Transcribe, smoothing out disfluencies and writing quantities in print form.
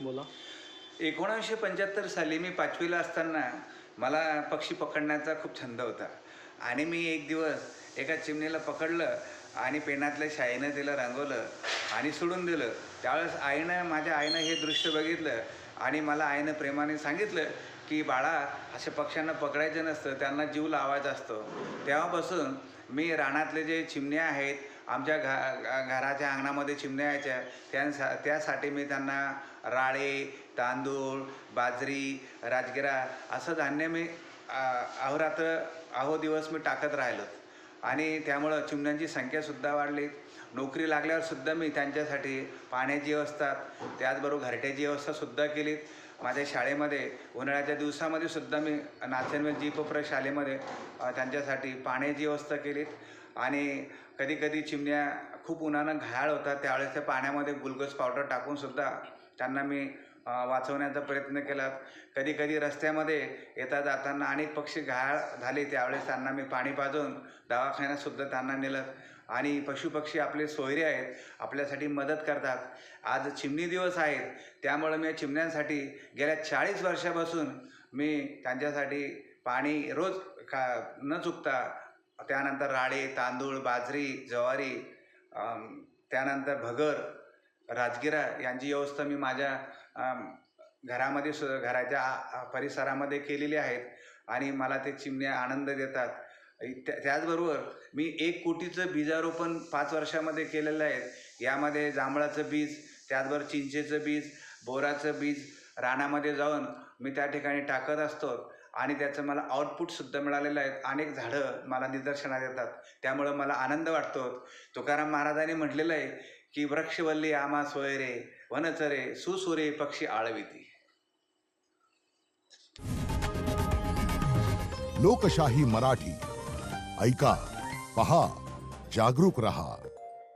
बोला. 1975 साली मी 5वीला असताना मला पक्षी पकडण्याचा खूप छंद होता आणि मी एक दिवस एका चिमणीला पकडलं आणि पेनातल्या शाईनं तिला रंगवलं आणि सोडून दिलं. त्यावेळेस माझ्या आईनं हे दृश्य बघितलं आणि मला आईनं प्रेमाने सांगितलं की बाळा, अशा पक्ष्यांना पकडायचं नसतं, त्यांना जीव लावायचा असतो. तेव्हापासून मी रानातले जे चिमण्या आहेत, आमच्या घराच्या अंगणामध्ये चिमण्या यायच्या, त्यासाठी मी त्यांना राळे, तांदूळ, बाजरी, राजगिरा असं धान्य मी अहोरात्र अहोदिवस मी टाकत राहिलो आणि त्यामुळं चिमण्यांची संख्यासुद्धा वाढली. नोकरी लागल्यावरसुद्धा मी त्यांच्यासाठी पाण्याची व्यवस्था, त्याचबरोबर घरट्याची व्यवस्थासुद्धा केली. माझ्या शाळेमध्ये उन्हाळ्याच्या दिवसामध्ये सुद्धा मी नाचनवेल जीपप्र शाळेमध्ये त्यांच्यासाठी पाण्याची व्यवस्था केली आणि कधीकधी चिमण्या खूप उन्हानं घायाळ होतात, त्यावेळेस त्या पाण्यामध्ये ग्लुकोज पावडर टाकूनसुद्धा त्यांना मी वाचवण्याचा प्रयत्न केला. कधीकधी रस्त्यामध्ये येता जाताना अनेक पक्षी घायाळ झाले, त्यावेळेस त्यांना मी पाणी पाजून दवाखान्यातसुद्धा त्यांना नेलं आणि पशुपक्षी आपले सोयरे आहेत, आपल्यासाठी मदत करतात. आज चिमणी दिवस आहेत, त्यामुळं मी चिमण्यांसाठी गेल्या 40 वर्षापासून मी त्यांच्यासाठी पाणी रोज न चुकता, त्यानंतर राळे, तांदूळ, बाजरी, ज्वारी, त्यानंतर भगर, राजगिरा यांची व्यवस्था मी माझ्या घरामध्ये घराच्या परिसरामध्ये केलेली आहेत आणि मला ते चिमण्या आनंद देतात. त्याचबरोबर मी 1 कोटीचं बीजारोपण 5 वर्षामध्ये केलेलं आहे. यामध्ये जांभळाचं बीज, त्याचबरोबर चिंचेचं बीज, बोराचं बीज रानामध्ये जाऊन मी त्या ठिकाणी टाकत असतो आणि त्याचं मला आउटपुटसुद्धा मिळालेलं आहे. अनेक झाडं मला निदर्शनास येतात, त्यामुळं मला आनंद वाटतो. तुकाराम महाराजांनी म्हटलेलं आहे की वृक्षवल्ली आम्हा सोयरे, वनचरे सुसुरे पक्षी आळविती. लोकशाही मराठी ऐका, पहा, जागरूक रहा.